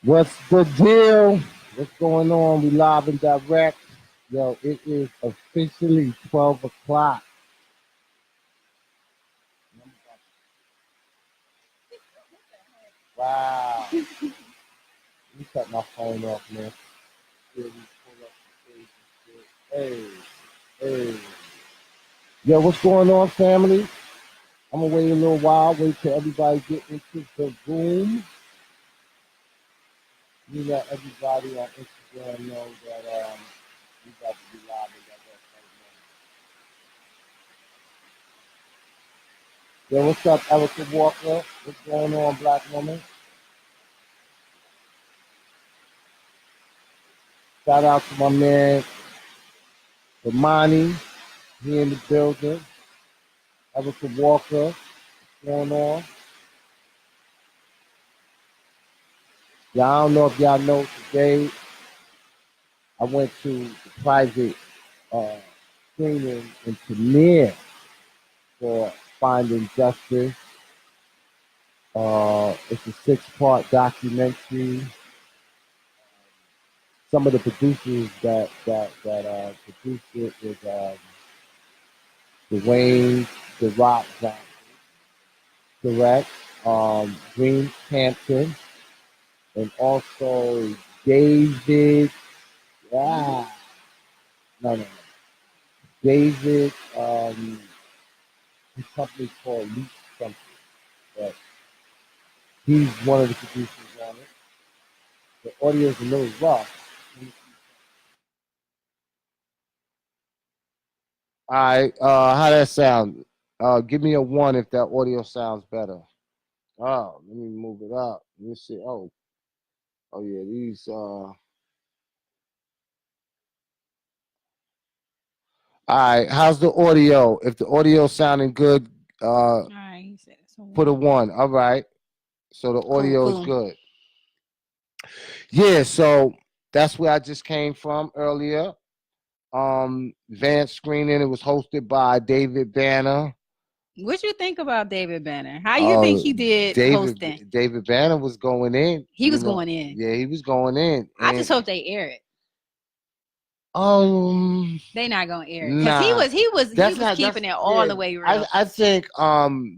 What's the deal? What's going on? We live and direct. Yo, it is officially 12 o'clock. Wow. Let me cut my phone off, man. Hey, hey. Yo, what's going on, family? I'm going to wait a little while, wait till everybody get into the room. You let everybody on Instagram know that we got to be live and direct right now. Yo, what's up, Erica Walker? What's going on, black woman? Shout out to my man, Ramani, here in the building. Erica Walker, what's going on? Yeah, I don't know if y'all know today, I went to the private screening and premiere for Finding Justice. It's a 6-part documentary. Some of the producers that produced it was Dwayne The Rock Johnson, correct? Green Hampton, and also David. No. David. His company's called Leap something, but he's one of the producers on it. The audio's a little rough. All right, how that sound? Give me a 1 if that audio sounds better. Oh, let me move it up. Let me see. Oh yeah, these. All right, how's the audio? If the audio sounding good, all right, he said so. Put a 1. All right, so the audio is good. Yeah, so that's where I just came from earlier. Vance screening. It was hosted by David Banner. What you think about David Banner? How you think he did hosting? David Banner was going in. He was going in. Yeah, he was going in. I just hope they air it. They not gonna air it because he was keeping it all the way real. I think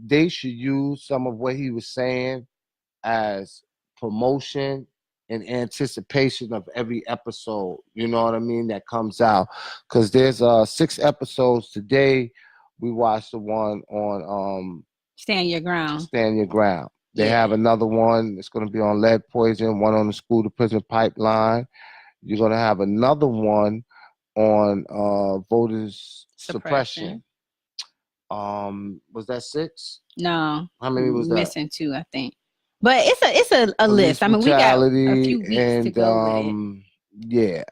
they should use some of what he was saying as promotion in anticipation of every episode, you know what I mean, that comes out. Because there's 6 episodes today. We watched the one on Stand Your Ground. Stand Your Ground. They have another one. It's going to be on lead poison, one on the school to prison pipeline. You're going to have another one on voters suppression. Was that 6? No. How many was that? Missing 2, I think. But it's a list. I mean, we got a few weeks to go with it. Yeah.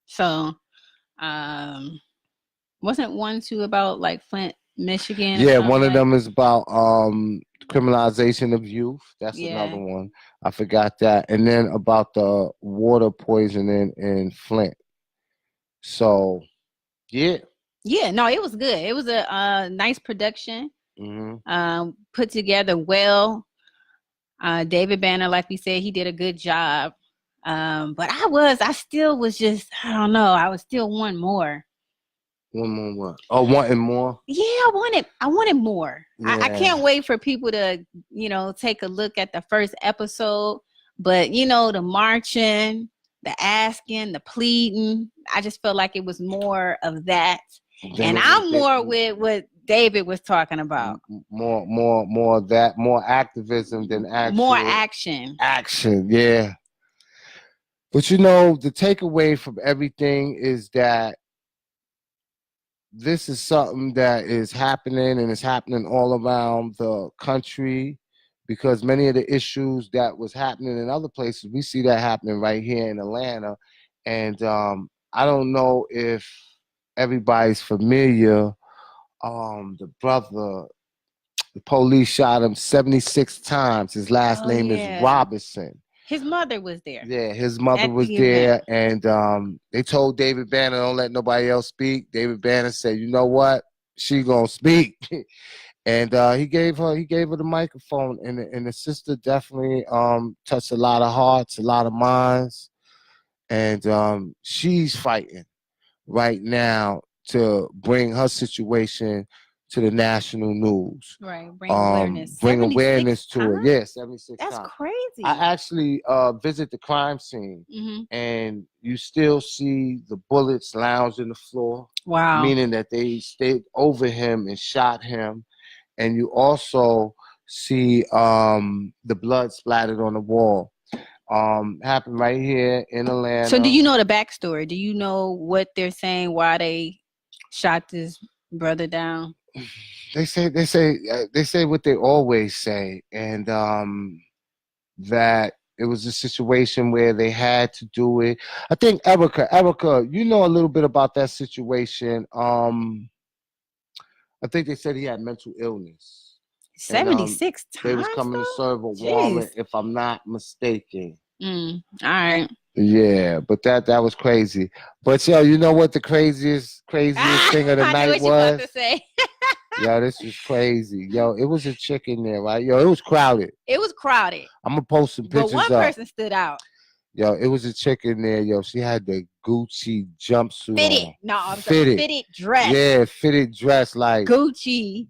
So, wasn't 1, 2 about like Flint, Michigan? Yeah, one of them is about criminalization of youth. That's another one. I forgot that. And then about the water poisoning in Flint. So, yeah. Yeah, no, it was good. It was a nice production. Mm-hmm. Put together well. David Banner, like we said, he did a good job. But I still was just, I don't know. I was still wanting more. One more what? Oh, wanting more? Yeah, I wanted more. Yeah. I can't wait for people to, take a look at the first episode. But, the marching, the asking, the pleading, I just felt like it was more of that. And I'm more with what David was talking about. More of that, more activism than actual. More action. Action, yeah. But the takeaway from everything is that this is something that is happening, and it's happening all around the country, because many of the issues that was happening in other places, we see that happening right here in Atlanta. And I don't know if everybody's familiar. The brother, the police shot him 76 times. His last name is Robinson. His mother was there. Yeah, his mother was there. And they told David Banner, don't let nobody else speak. David Banner said, you know what? She gonna speak. And he gave her the microphone, and the sister definitely touched a lot of hearts, a lot of minds, and she's fighting right now to bring her situation to the national news. Right, bring awareness. Bring awareness to it. Yeah, 76 That's times. crazy. I actually visit the crime scene, and you still see the bullets lounged in the floor. Wow. Meaning that they stayed over him and shot him. And you also see the blood splattered on the wall. Happened right here in Atlanta. So do you know the backstory? Do you know what they're saying, why they shot this brother down? They say what they always say, and that it was a situation where they had to do it. I think Erica, you know a little bit about that situation. I think they said he had mental illness. 76 times. They was coming to serve a warrant, if I'm not mistaken. All right. Yeah, but that was crazy. But yo, you know what the craziest thing of the night was? I know what you about to say. Yo, this was crazy. Yo, it was a chick in there, right? Yo, it was crowded. It was crowded. I'm gonna post some pictures. But one person stood out. Yo, it was a chick in there. Yo, she had the Gucci jumpsuit fitted. on. No, I'm sorry. Fitted dress. Yeah, fitted dress, like Gucci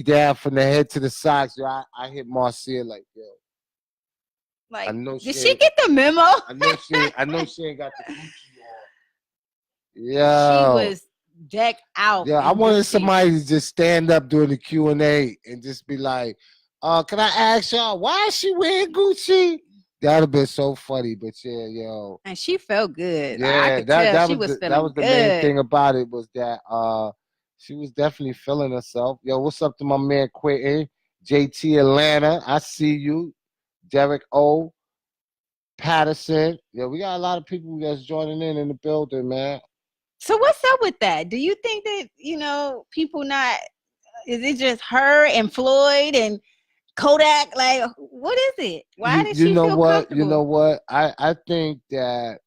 down from the head to the socks. Yo, I hit Marcia like, yo. Like, did she get the memo? I know she ain't got the Gucci on. Yo, she was decked out. Yeah, I wanted somebody to just stand up during the Q&A and just be like, can I ask y'all, why is she wearing Gucci? That would have been so funny, but yeah, yo. And she felt good. Yeah, I could tell she was feeling that was the main thing about it, was that she was definitely feeling herself. Yo, what's up to my man Quentin, JT Atlanta? I see you. Derek O. Patterson. Yeah, we got a lot of people that's joining in the building, man. So what's up with that? Do you think that, people not, is it just her and Floyd and Kodak? Like, what is it? Why did she feel comfortable? You know what? I think that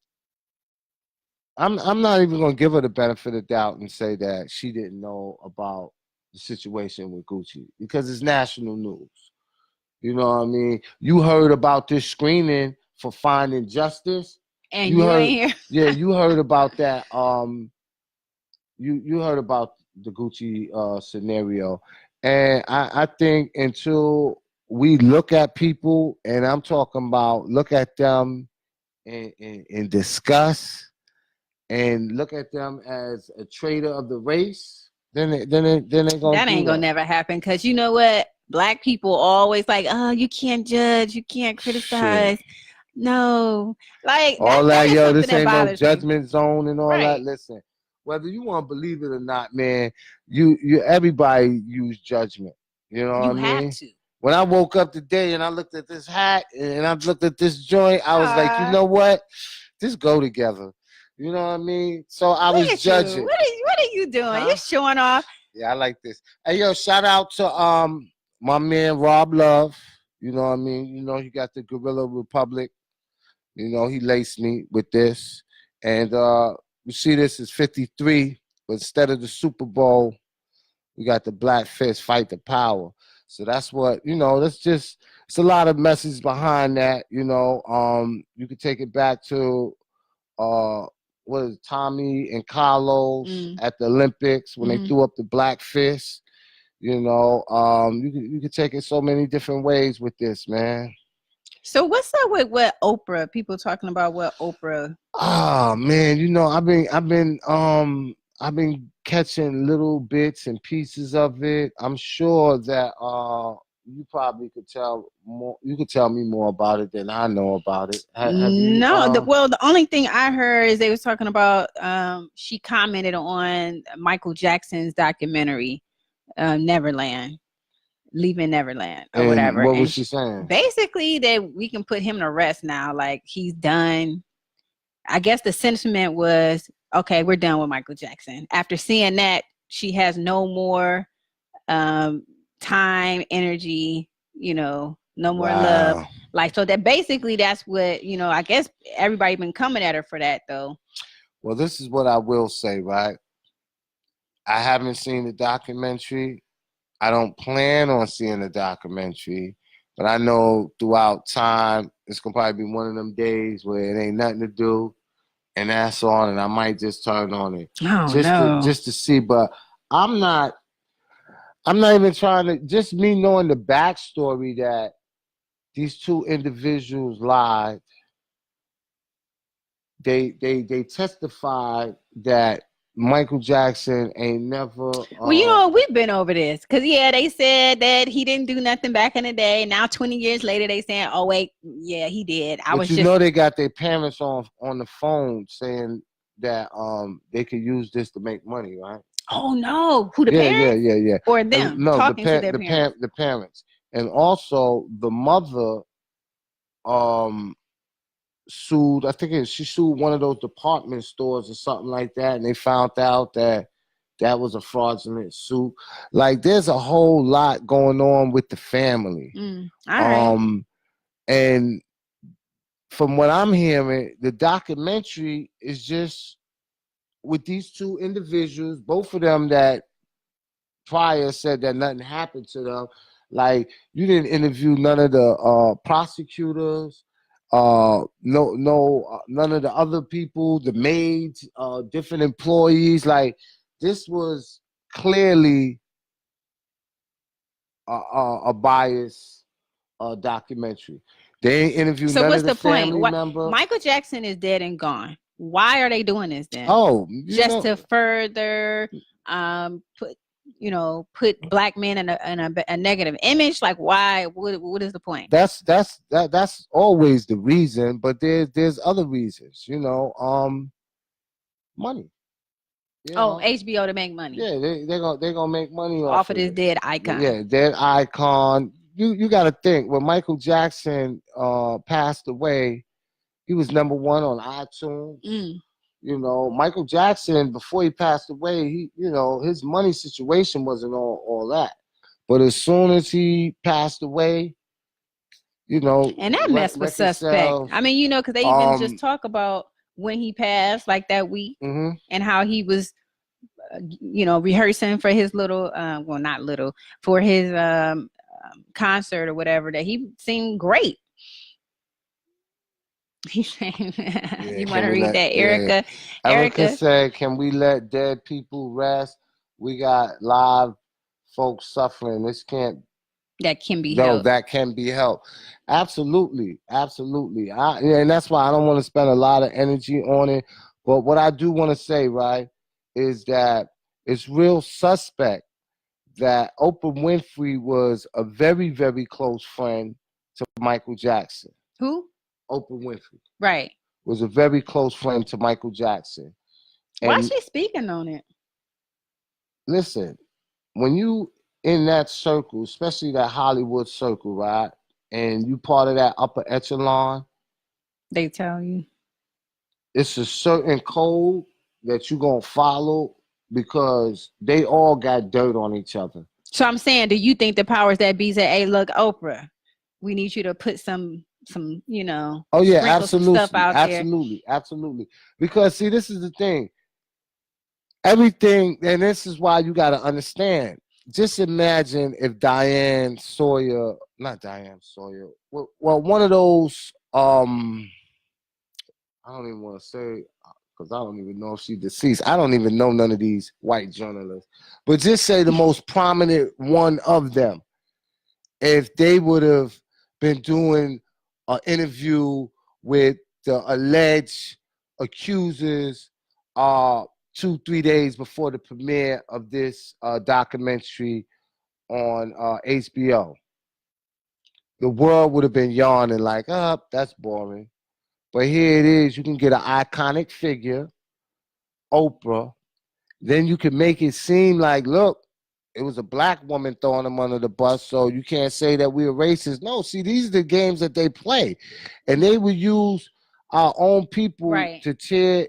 I'm not even gonna give her the benefit of doubt and say that she didn't know about the situation with Gucci, because it's national news. You know what I mean? You heard about this screening for finding justice. And you ain't here. Yeah, you heard about that. You heard about the Gucci scenario. And I think until we look at people, and I'm talking about look at them and discuss and look at them as a traitor of the race, then they gonna that ain't gonna never happen. Because you know what? Black people always like, oh, you can't judge, you can't criticize. Shit. No, like all that yo, this ain't no judgment zone and all that. Listen, whether you want to believe it or not, man, you everybody use judgment. You know what I mean? You have to. When I woke up today and I looked at this hat and I looked at this joint, I was like, you know what? Just go together. You know what I mean? So I was judging. What are you doing? Huh? You're showing off. Yeah, I like this. Hey, yo, shout out to my man Rob Love. You know what I mean? You know, he got the Guerrilla Republic. You know, he laced me with this. And you see this is 53, but instead of the Super Bowl, we got the Black Fist Fight the Power. So that's what, it's a lot of message behind that, You could take it back to what is it, Tommy and Carlos at the Olympics when they threw up the Black Fist. You could take it so many different ways with this, man. So what's up with what Oprah? People talking about what Oprah. Oh man, I've been catching little bits and pieces of it. I'm sure that you probably could tell more. You could tell me more about it than I know about it. The only thing I heard is they was talking about. She commented on Michael Jackson's documentary, Neverland. Leaving Neverland or whatever. What was she saying? Basically that we can put him to rest now. Like, he's done. I guess the sentiment was, okay, we're done with Michael Jackson. After seeing that, she has no more time, energy, no more love. Like, so that basically that's what, I guess everybody been coming at her for that though. Well, this is what I will say, right? I haven't seen the documentary. I don't plan on seeing the documentary, but I know throughout time it's gonna probably be one of them days where it ain't nothing to do, and that's on, and I might just turn on it just to see. But I'm not even trying to. Just me knowing the backstory that these two individuals lied. They testified that Michael Jackson ain't never. Well, we've been over this because they said that he didn't do nothing back in the day. Now 20 years later, they saying, "Oh wait, yeah, he did." They got their parents on the phone saying that they could use this to make money, right? Oh no, who the parents? Yeah. Or them talking to their parents. The parents, and also the mother sued. I think she sued one of those department stores or something like that, and they found out that was a fraudulent suit. Like, there's a whole lot going on with the family. All right. And from what I'm hearing, the documentary is just with these two individuals, both of them that prior said that nothing happened to them. Like, you didn't interview none of the prosecutors, none of the other people, the maids, different employees. Like, this was clearly a bias documentary. They ain't interviewed none of the family members. Michael Jackson is dead and gone. Why are they doing this then? Just to further put black men in a negative image. Like, why? What is the point? That's always the reason, but there's other reasons. Money. HBO to make money. Yeah, they're gonna make money off of this dead icon. Yeah, dead icon. You got to think, when Michael Jackson passed away, he was #1 on iTunes. Michael Jackson, before he passed away, his money situation wasn't all that. But as soon as he passed away, and that mess was suspect. I mean, because they even just talk about when he passed, like that week, and how he was, rehearsing for his little, for his concert or whatever, that he seemed great. He's saying, you want to read that, Erica? Yeah. Erica said, "Can we let dead people rest? We got live folks suffering. That can be helped. That can be helped. Absolutely. And that's why I don't want to spend a lot of energy on it. But what I do want to say, right, is that it's real suspect that Oprah Winfrey was a very, very close friend to Michael Jackson." Who? Oprah Winfrey. Right. Was a very close friend to Michael Jackson. Why is she speaking on it? Listen, when you in that circle, especially that Hollywood circle, right, and you part of that upper echelon, they tell you it's a certain code that you're going to follow, because they all got dirt on each other. So I'm saying, do you think the powers that be say, "Hey, look, Oprah, we need you to put some oh yeah, absolutely, stuff out absolutely. Because see, this is the thing. Everything, and this is why you got to understand. Just imagine if Diane Sawyer, not Diane Sawyer, well, one of those, I don't even want to say, because I don't even know if she's deceased. I don't even know none of these white journalists. But just say the most prominent one of them. If they would have been doing an interview with the alleged accusers 2-3 days before the premiere of this documentary on HBO, the world would have been yawning like, that's boring. But here it is. You can get an iconic figure, Oprah. Then you can make it seem like, look, it was a black woman throwing them under the bus, so you can't say that we're racist. No, see, these are the games that they play. And they would use our own people to tear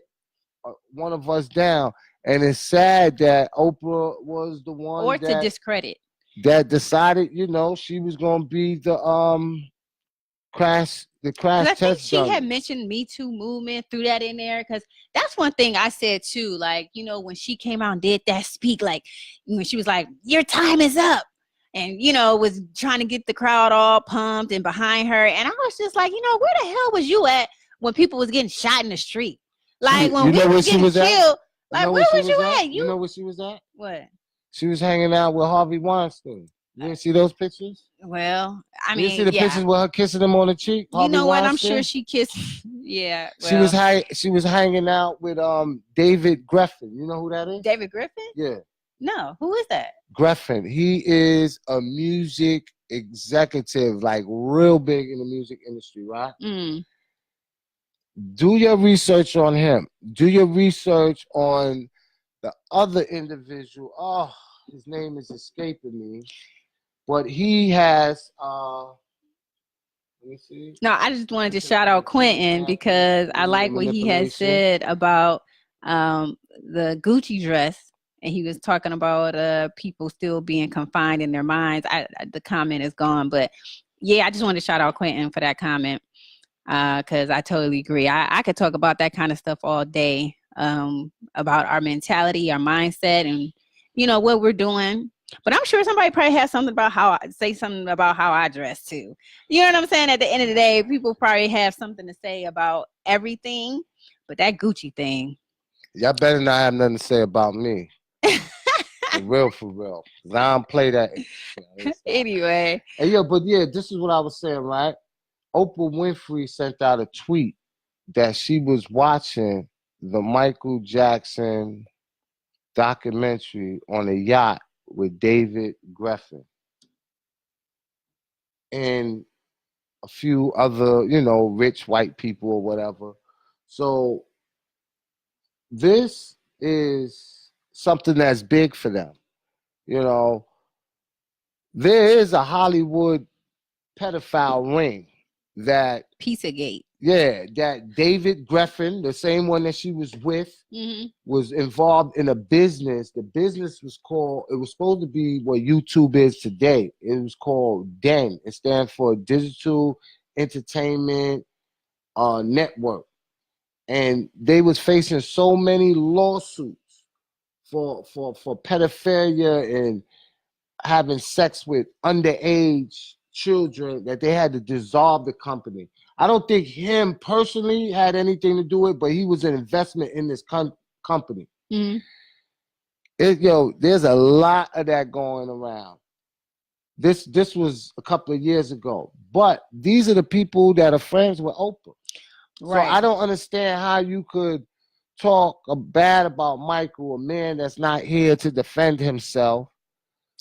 one of us down. And it's sad that Oprah was the one or to discredit, that decided, she was going to be the crash I think she had mentioned Me Too movement, threw that in there, because that's one thing I said too. Like, when she came out and did that speak, like when she was like, "Your time is up," and was trying to get the crowd all pumped and behind her. And I was just like, where the hell was you at when people was getting shot in the street? Like when we was getting killed, like where was you at? You know where she was at? What? She was hanging out with Harvey Weinstein. You didn't see those pictures? Well, I mean, you didn't see the pictures with her kissing him on the cheek? You know what? I'm sure she kissed. Yeah. Well. She was hanging out with David Griffin. You know who that is? David Griffin? Yeah. No, who is that? Griffin. He is a music executive, like real big in the music industry, right? Mm. Do your research on him. Do your research on the other individual. Oh, his name is escaping me. But he has let me see. No, I just wanted to shout out Quentin because I like what he has said about the Gucci dress. And he was talking about people still being confined in their minds. The comment is gone. But yeah, I just wanted to shout out Quentin for that comment. Because I totally agree. I could talk about that kind of stuff all day, about our mentality, our mindset, and what we're doing. But I'm sure somebody probably has something about how I dress too. You know what I'm saying? At the end of the day, people probably have something to say about everything. But that Gucci thing, y'all better not have nothing to say about me. For real. I don't play that. Anyway. Hey, but yeah, this is what I was saying, right? Oprah Winfrey sent out a tweet that she was watching the Michael Jackson documentary on a yacht with David Griffin and a few other, rich white people or whatever. So this is something that's big for them. There is a Hollywood pedophile ring that Pizzagate. Yeah, that David Griffin, the same one that she was with, was involved in a business. The business was supposed to be what YouTube is today. It was called DEN. It stands for Digital Entertainment Network. And they was facing so many lawsuits for pedophilia and having sex with underage children that they had to dissolve the company. I don't think him personally had anything to do with it, but he was an investment in this company. Mm-hmm. There's a lot of that going around. This was a couple of years ago, but these are the people that are friends with Oprah. Right. So I don't understand how you could talk bad about Michael, a man that's not here to defend himself.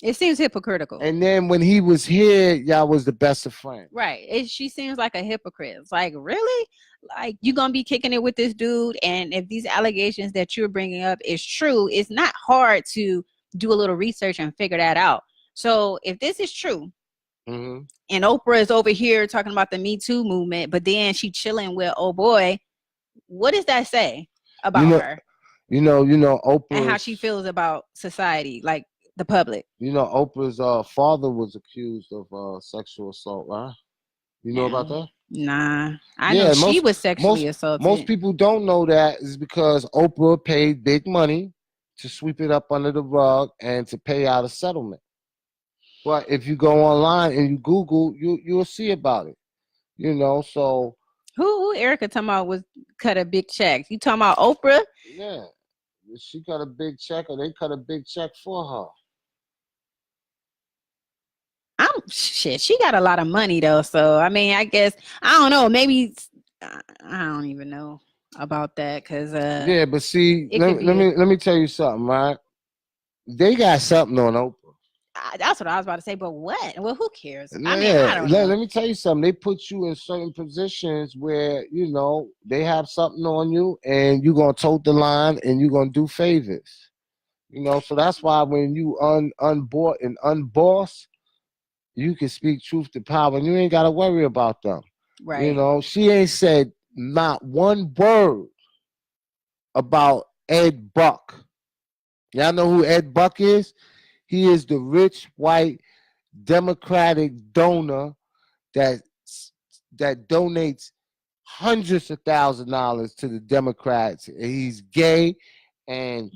It seems hypocritical. And then when he was here, y'all was the best of friends. Right. She seems like a hypocrite. It's like, really? Like, you going to be kicking it with this dude? And if these allegations that you're bringing up is true, it's not hard to do a little research and figure that out. So if this is true, and Oprah is over here talking about the Me Too movement, but then she chilling with oh boy, what does that say about her? Oprah. And how she feels about society, like the public. Oprah's father was accused of sexual assault, right? You know about that? Nah. I know she was sexually assaulted. Most people don't know that is because Oprah paid big money to sweep it up under the rug and to pay out a settlement. But if you go online and you Google, you'll see about it. So who Erica talking about was cut a big check? You talking about Oprah? Yeah. She cut a big check, or they cut a big check for her. She got a lot of money though, so I mean, I guess I don't know. Maybe I don't even know about that because yeah, but see, let me tell you something, right? They got something on Oprah. That's what I was about to say, but what? Well, who cares? I don't know. Let me tell you something. They put you in certain positions where they have something on you, and you're gonna tote the line, and you're gonna do favors. So that's why when you unboard and unboss, you can speak truth to power, and you ain't got to worry about them. Right. She ain't said not one word about Ed Buck. Y'all know who Ed Buck is? He is the rich white Democratic donor that donates hundreds of $1,000s to the Democrats. He's gay, and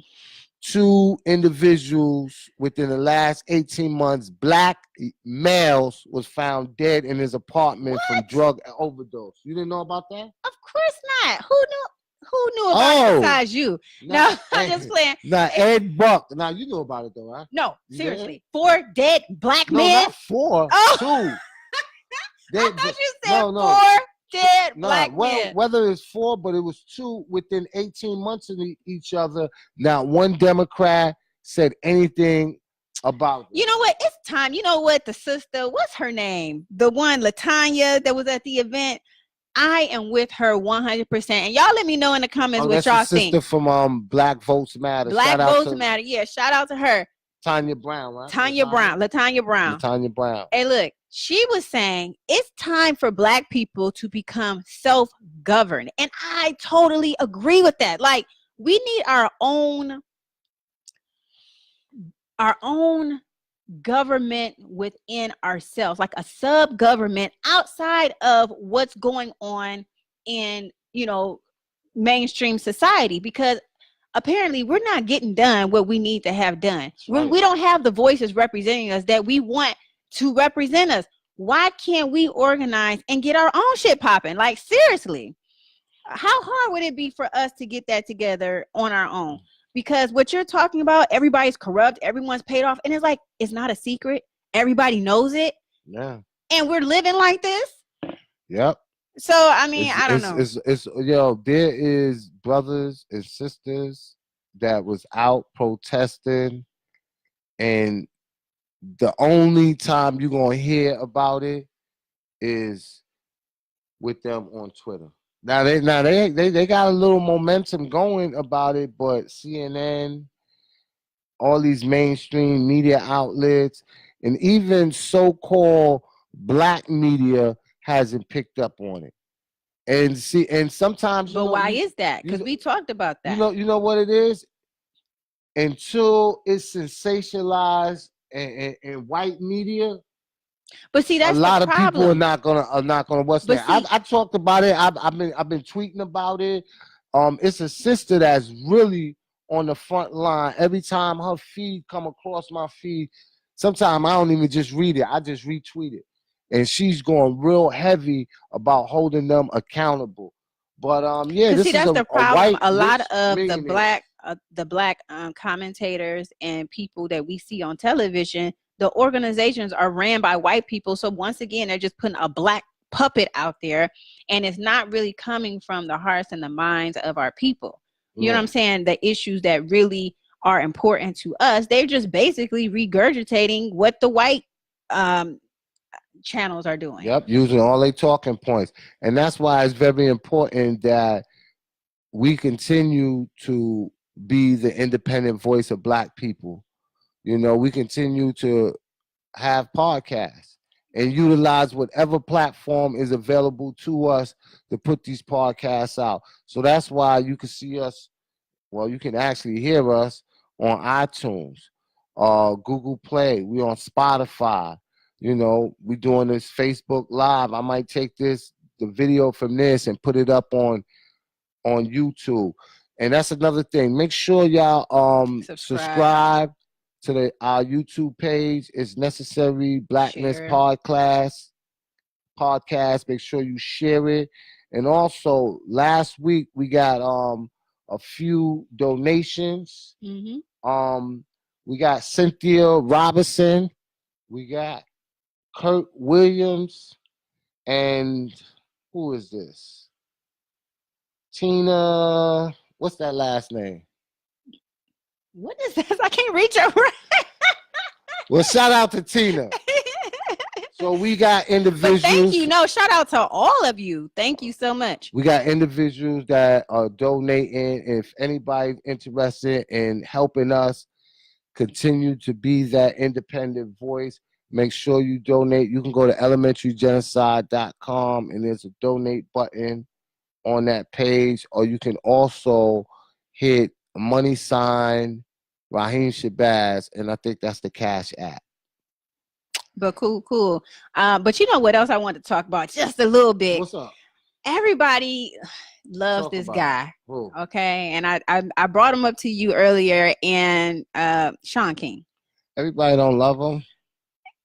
2 individuals within the last 18 months, black males, was found dead in his apartment from drug overdose. You didn't know about that? Of course not. Who knew about it besides you? No, I'm just playing. Ed Buck. Now you know about it though, right? No, seriously. 4 dead black men? No, not 4. 2. I thought you said 4 dead black men. Whether it's 4, but it was 2 within 18 months of each other. Not one Democrat said anything about it. You know what? It's time. You know what? The sister, what's her name? The one, Latanya, that was at the event. I am with her 100%. And y'all let me know in the comments what y'all think. Sister from Black Votes Matter. Black Votes Matter. Yeah, shout out to her. Tanya Brown, right? Latanya Brown. Hey, look, she was saying it's time for black people to become self-governed. And I totally agree with that. Like, we need our own government within ourselves, like a sub-government outside of what's going on in, mainstream society, because apparently we're not getting done what we need to have done. Right. We don't have the voices representing us that we want to represent us. Why can't we organize and get our own shit popping? Like, seriously, how hard would it be for us to get that together on our own? Because what you're talking about, everybody's corrupt, everyone's paid off, and it's like, it's not a secret. Everybody knows it. Yeah. And we're living like this. Yep. So, I mean, I don't know. There is brothers and sisters that was out protesting, and the only time you're going to hear about it is with them on Twitter. Now they got a little momentum going about it, but CNN, all these mainstream media outlets, and even so-called black media hasn't picked up on it. And sometimes, but why is that? Because we talked about that. You know what it is? Until it's sensationalized in white media. But see, that's a lot of people are not gonna what's that? I talked about it. I've been tweeting about it. It's a sister that's really on the front line. Every time her feed come across my feed, sometimes I don't even just read it. I just retweet it, and she's going real heavy about holding them accountable. But that's the problem. A lot of the black commentators and people that we see on television, the organizations are ran by white people. So once again, they're just putting a black puppet out there, and it's not really coming from the hearts and the minds of our people. You know what I'm saying? The issues that really are important to us, they're just basically regurgitating what the white channels are doing. Yep, using all their talking points. And that's why it's very important that we continue to be the independent voice of black people. We continue to have podcasts and utilize whatever platform is available to us to put these podcasts out. So that's why you can see us, you can actually hear us on iTunes, Google Play. We're on Spotify. We're doing this Facebook Live. I might take the video from this and put it up on YouTube. And that's another thing. Make sure y'all subscribe to our YouTube page. It's Necessary Blackness Podcast. Make sure you share it. And also, last week we got a few donations. Mm-hmm. We got Cynthia Robinson. We got Kurt Williams. And who is this? Tina. What's that last name? What is this? I can't reach over. Well, shout out to Tina. So we got individuals. But thank you. No, shout out to all of you. Thank you so much. We got individuals that are donating. If anybody's interested in helping us continue to be that independent voice, make sure you donate. You can go to elementarygenocide.com and there's a donate button on that page, or you can also hit $, Rahiem Shabazz, and I think that's the Cash App. But cool. But you know what else I want to talk about just a little bit? What's up? everybody loves this guy. Who? Okay, and I brought him up to you earlier, and Sean King. Everybody don't love him.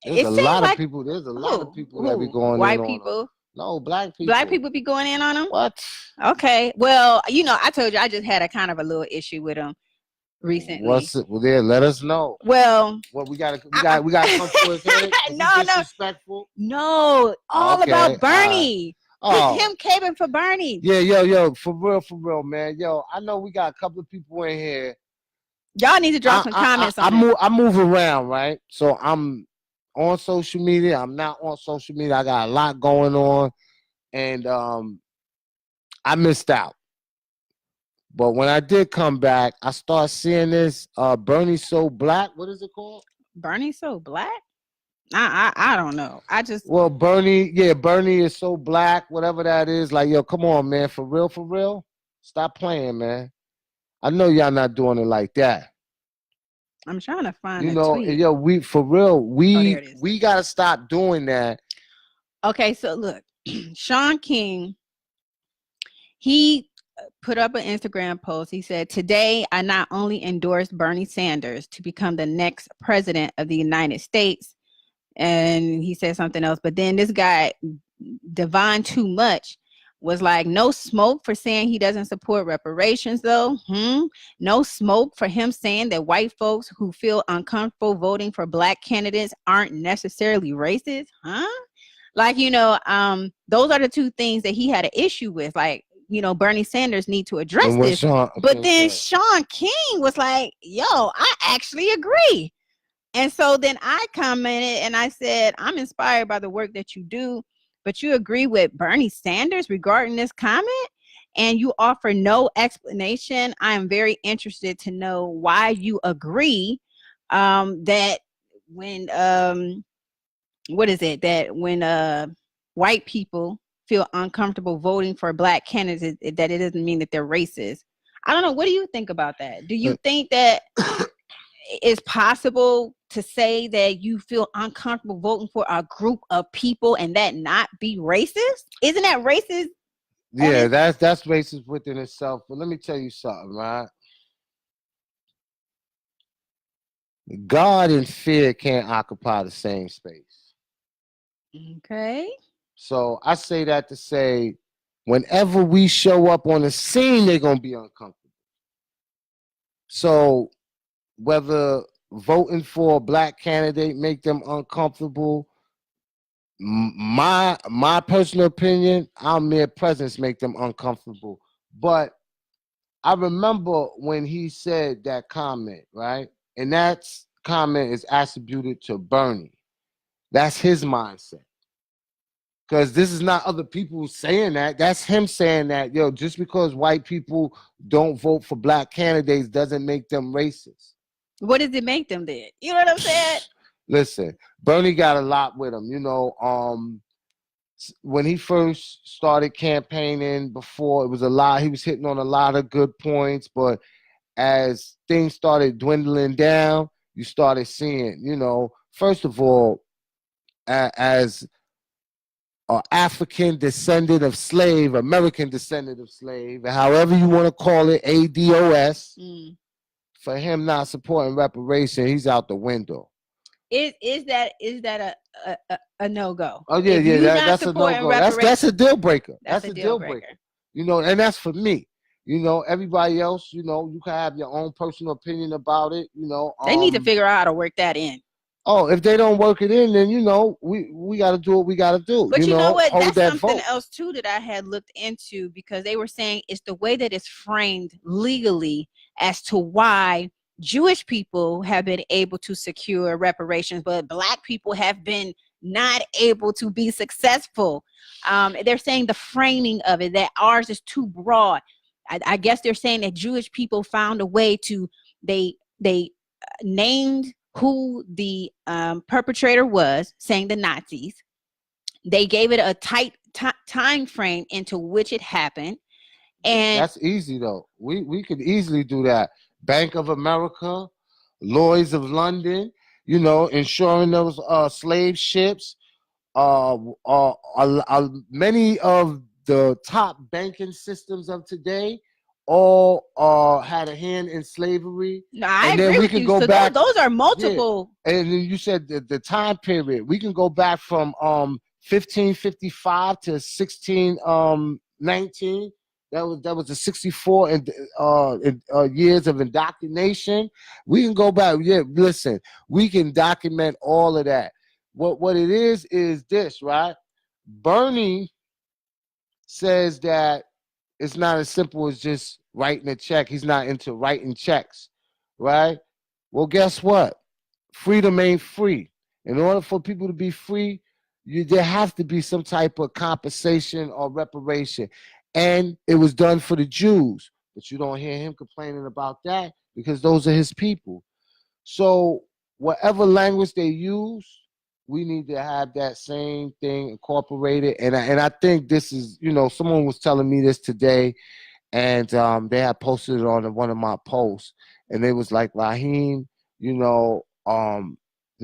There's a lot of people. There's a lot of people that be going white in people. on him. No, black people. Black people be going in on him. What? Okay, well, you know, I told you I just had a kind of a little issue with him recently. What's it? Well, there, let us know. Well, what we got to come to his head. No, disrespectful. No, all about Bernie. Him caving for Bernie. Yeah, yo, for real, man. Yo, I know we got a couple of people in here. Y'all need to drop some comments on that. I move around, right? So I'm on social media. I'm not on social media. I got a lot going on, and I missed out. But when I did come back, I started seeing this Bernie So Black. What is it called? Bernie So Black? I don't know. Bernie is so black, whatever that is. Like, yo, come on, man, for real. Stop playing, man. I know y'all not doing it like that. I'm trying to find tweet. Yo, we gotta stop doing that. Okay, so look, Sean King, he put up an Instagram post. He said, "Today, I not only endorsed Bernie Sanders to become the next president of the United States," and he said something else, but then this guy, Divine Too Much, was like, "No smoke for saying he doesn't support reparations, though. No smoke for him saying that white folks who feel uncomfortable voting for black candidates aren't necessarily racist, huh?" Like, those are the two things that he had an issue with. Like, Bernie Sanders need to address this. But then Sean King was like, "Yo, I actually agree." And so then I commented and I said, "I'm inspired by the work that you do, but you agree with Bernie Sanders regarding this comment and you offer no explanation. I am very interested to know why you agree that when white people feel uncomfortable voting for black candidates, that it doesn't mean that they're racist." I don't know. What do you think about that? Do you think that it's possible to say that you feel uncomfortable voting for a group of people and that not be racist? Isn't that racist? Yeah, that's racist within itself. But let me tell you something, right? God and fear can't occupy the same space. Okay. So I say that to say, whenever we show up on the scene, they're going to be uncomfortable. So whether voting for a black candidate make them uncomfortable, my personal opinion, our mere presence make them uncomfortable. But I remember when he said that comment, right? And that comment is attributed to Bernie. That's his mindset. Because this is not other people saying that. That's him saying that, yo, just because white people don't vote for black candidates doesn't make them racist. What does it make them then? You know what I'm saying? Listen, Bernie got a lot with him. When he first started campaigning, before, it was a lot. He was hitting on a lot of good points. But as things started dwindling down, you started seeing, first of all, as African descendant of slave, American descendant of slave, however you want to call it, ADOS, for him not supporting reparation, he's out the window. Is that a no-go? Oh yeah, that's a no-go. That's a deal breaker. That's a deal breaker. And that's for me. Everybody else, you can have your own personal opinion about it. They need to figure out how to work that in. Oh, if they don't work it in, then we got to do what we got to do. But you know what? That's something else too that I had looked into, because they were saying it's the way that it's framed legally as to why Jewish people have been able to secure reparations, but black people have been not able to be successful. They're saying the framing of it, that ours is too broad. I guess they're saying that Jewish people found a way to, they named who the perpetrator was, saying the Nazis. They gave it a tight time frame into which it happened. And that's easy though. We could easily do that. Bank of America, Lloyd's of London, ensuring those slave ships. Many of the top banking systems of today all had a hand in slavery. No, I and agree then we with can you. go So back. those are Yeah. multiple. And then you said the time period. We can go back from 1555 to 1619. That was the 64 years of indoctrination. We can go back. Yeah, listen, we can document all of that. What it is this, right? Bernie says that it's not as simple as just writing a check. He's not into writing checks, right? Well, guess what? Freedom ain't free. In order for people to be free, there has to be some type of compensation or reparation. And it was done for the Jews, but you don't hear him complaining about that because those are his people. So whatever language they use, we need to have that same thing incorporated. And I think this is, someone was telling me this today, and they had posted it on one of my posts, and they was like, Rahiem, the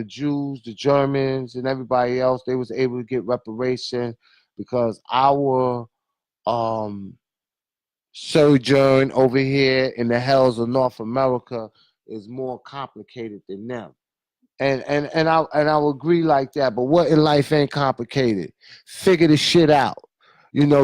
Jews, the Germans, and everybody else, they was able to get reparation because our sojourn over here in the hells of North America is more complicated than them. And I will agree like that. But what in life ain't complicated? Figure the shit out.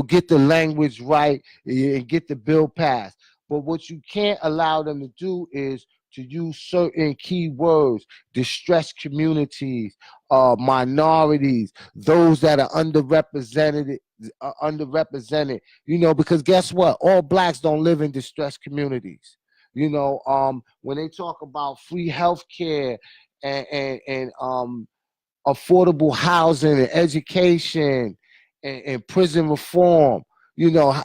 Get the language right and get the bill passed. But what you can't allow them to do is to use certain key words: distressed communities, minorities, those that are underrepresented. Because guess what? All blacks don't live in distressed communities. When they talk about free health care and affordable housing and education and prison reform,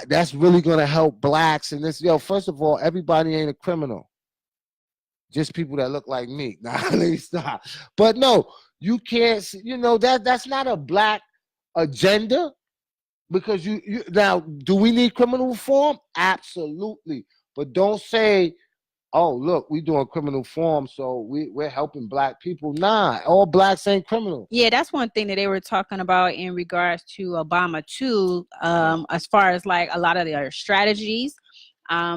that's really going to help blacks. And this, first of all, everybody ain't a criminal. Just people that look like me. Nah, let me stop. But no, you can't, that's not a black agenda. Because you now, do we need criminal reform? Absolutely. But don't say, oh, look, we doing criminal reform, so we're helping black people. Nah, all blacks ain't criminal. Yeah, that's one thing that they were talking about in regards to Obama too, as far as like a lot of their strategies.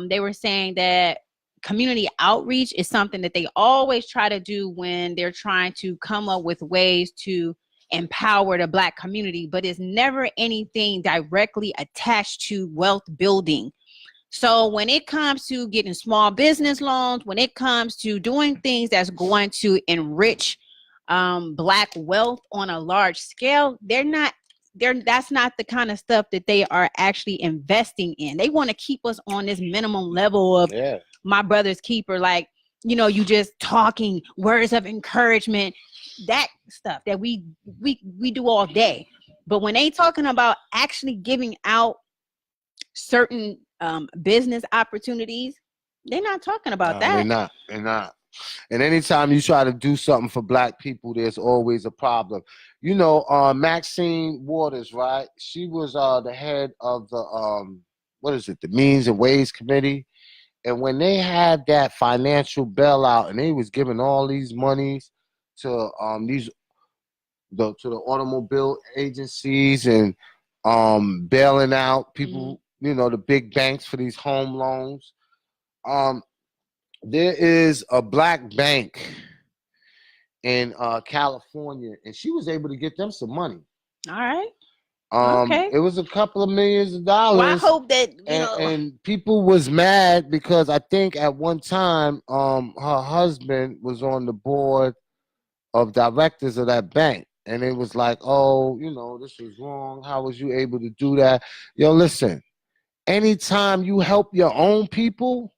They were saying that community outreach is something that they always try to do when they're trying to come up with ways to empower the black community, but it's never anything directly attached to wealth building. So when it comes to getting small business loans, when it comes to doing things that's going to enrich black wealth on a large scale, that's not the kind of stuff that they are actually investing in. They want to keep us on this minimum level of my brother's keeper, like, you just talking words of encouragement, that stuff that we do all day. But when they talking about actually giving out certain business opportunities, they're not talking about that. They're not. And anytime you try to do something for black people, there's always a problem. Maxine Waters, right? She was the head of the the Means and Ways Committee. And when they had that financial bailout and they was giving all these monies to the automobile agencies and bailing out people, the big banks for these home loans. There is a black bank in California, and she was able to get them some money. All right. Okay. It was a couple of millions of dollars. Well, I hope that and people was mad because I think at one time her husband was on the board of directors of that bank, and it was like, oh, this was wrong. How was you able to do that? Listen, anytime you help your own people,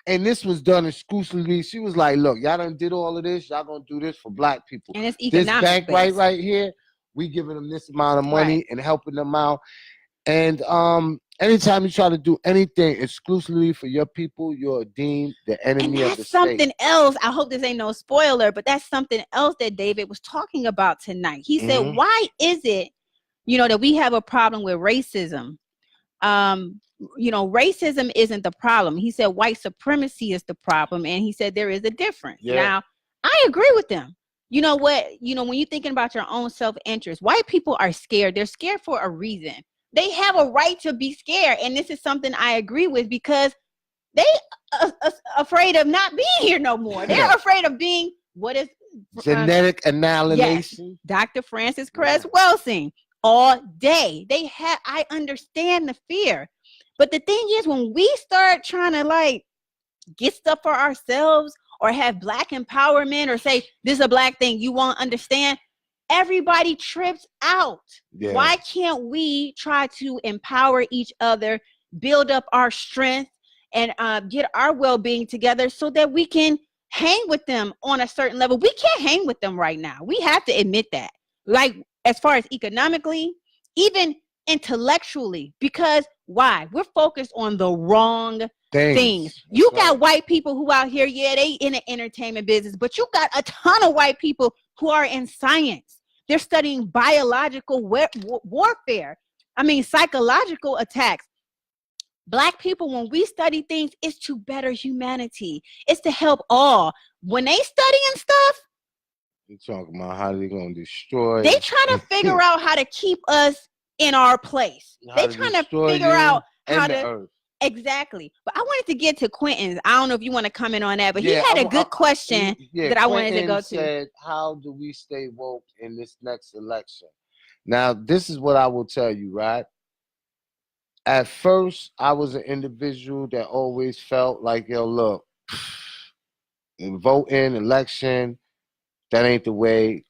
and this was done exclusively, she was like, look, y'all done did all of this, y'all gonna do this for black people. And it's this bank right here, we giving them this amount of money and helping them out. And anytime you try to do anything exclusively for your people, you're deemed the enemy of the state. Something else. I hope this ain't no spoiler, but that's something else that David was talking about tonight. He said, why is it, that we have a problem with racism? Racism isn't the problem. He said white supremacy is the problem. And he said there is a difference. Yeah. Now, I agree with them. You know what? When you're thinking about your own self-interest, white people are scared. They're scared for a reason. They have a right to be scared. And this is something I agree with, because they afraid of not being here no more. They're afraid of being what is genetic annihilation. Yes, Dr. Francis Cress Welsing all day. I understand the fear. But the thing is, when we start trying to like get stuff for ourselves or have Black empowerment or say this is a Black thing, you won't understand, everybody trips out. Yeah. Why can't we try to empower each other, build up our strength, and get our well-being together so that we can hang with them on a certain level? We can't hang with them right now. We have to admit that. Like, as far as economically, even intellectually, because why? We're focused on the wrong things. You got white people who out here, they in the entertainment business, but you got a ton of white people who are in science. They're studying biological warfare. I mean, psychological attacks. Black people, when we study things, it's to better humanity. It's to help all. When they studying stuff, you're talking about how they're going to destroy. They trying to figure out how to keep us in our place. They trying to figure out how to earth. Exactly. But I wanted to get to Quentin's. I don't know if you want to comment on that, but he had a good question that I wanted to go to. How do we stay woke in this next election? Now, this is what I will tell you, right? At first, I was an individual that always felt like, yo, look, voting, election, that ain't the way.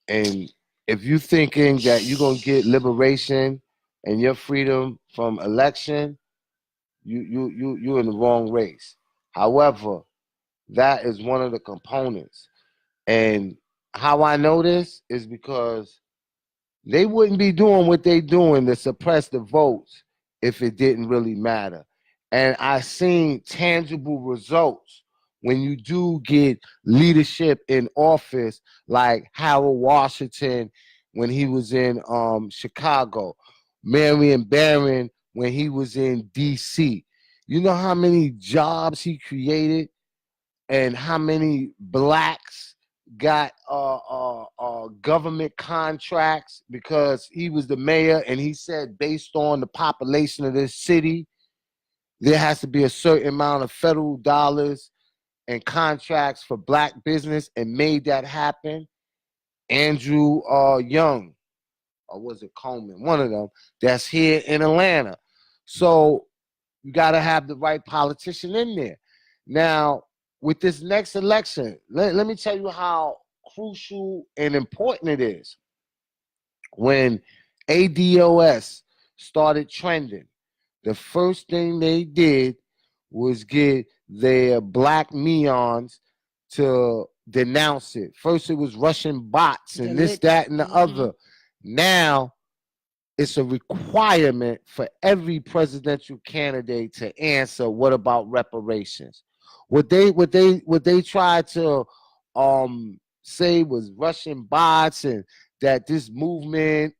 And if you thinking that you're going to get liberation and your freedom from election, you're in the wrong race. However, that is one of the components. And how I know this is because they wouldn't be doing what they doing to suppress the votes if it didn't really matter. And I seen tangible results when you do get leadership in office, like Harold Washington when he was in Chicago, Marion Barron when he was in D.C. You know how many jobs he created and how many blacks got government contracts because he was the mayor and he said based on the population of this city, there has to be a certain amount of federal dollars and contracts for black business, and made that happen. Andrew Young, or was it Coleman? One of them that's here in Atlanta. So you got to have the right politician in there. Now, with this next election, let me tell you how crucial and important it is. When ADOS started trending, the first thing they did was get their black neons to denounce it. First, it was Russian bots and this, that, and the other. Now, it's a requirement for every presidential candidate to answer, what about reparations? What they tried to say was Russian bots and that this movement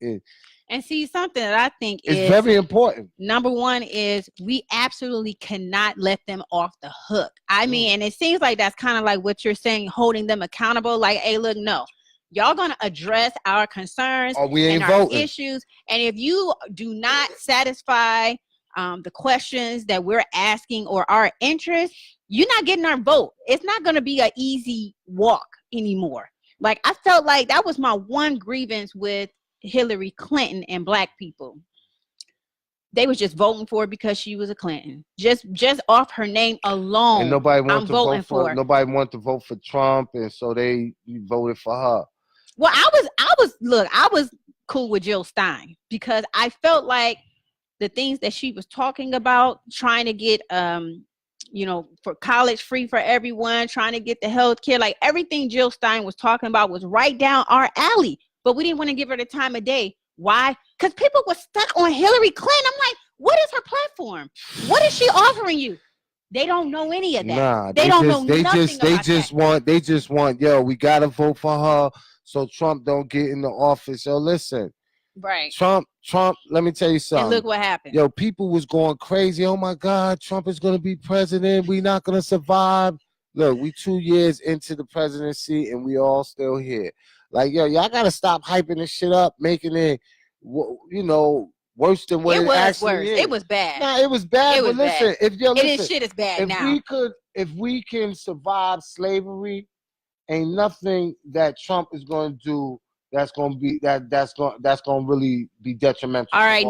and see, something that I think is very important. Number one is we absolutely cannot let them off the hook. I mean, and it seems like that's kind of like what you're saying, holding them accountable. Like, hey, look, no, y'all gonna address our concerns and our issues. And if you do not satisfy the questions that we're asking or our interests, you're not getting our vote. It's not gonna be an easy walk anymore. Like, I felt like that was my one grievance with Hillary Clinton and black people. They was just voting for her because she was a Clinton. Just off her name alone. And nobody wanted to vote for her. Nobody wanted to vote for Trump, and so they voted for her. Well, I was cool with Jill Stein because I felt like the things that she was talking about, trying to get for college free for everyone, trying to get the health care, like everything Jill Stein was talking about was right down our alley. But we didn't want to give her the time of day. Why? Because people were stuck on Hillary Clinton. I'm like, what is her platform? What is she offering you? They don't know any of that. Nah, they don't know nothing about They just want, yo, we got to vote for her so Trump don't get in the office. Yo, listen. Right. Trump, let me tell you something. And look what happened. Yo, people was going crazy. Oh, my God, Trump is going to be president. We're not going to survive. Look, we 2 years into the presidency, and we all still here. Like, yo, y'all got to stop hyping this shit up, making it, worse than what it actually worse. is. It was bad. Nah, it was bad. But listen, shit is bad now. If we can survive slavery, ain't nothing that Trump is going to do that's going to be that's going to really be detrimental. All right,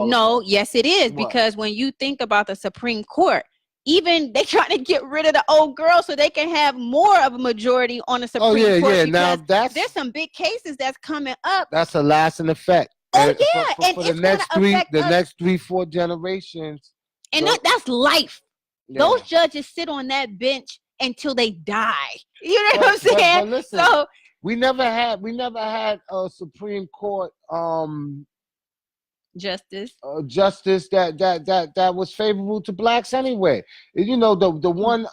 yes it is. What? Because when you think about the Supreme Court, even they trying to get rid of the old girl so they can have more of a majority on the Supreme Court. Yeah. Now there's some big cases that's coming up. That's a lasting effect. Oh yeah, and for the next 3-4 generations. And that's life. Yeah. Those judges sit on that bench until they die. You know what I'm saying? But listen, so we never had a Supreme Court justice that was favorable to blacks anyway. You know, the one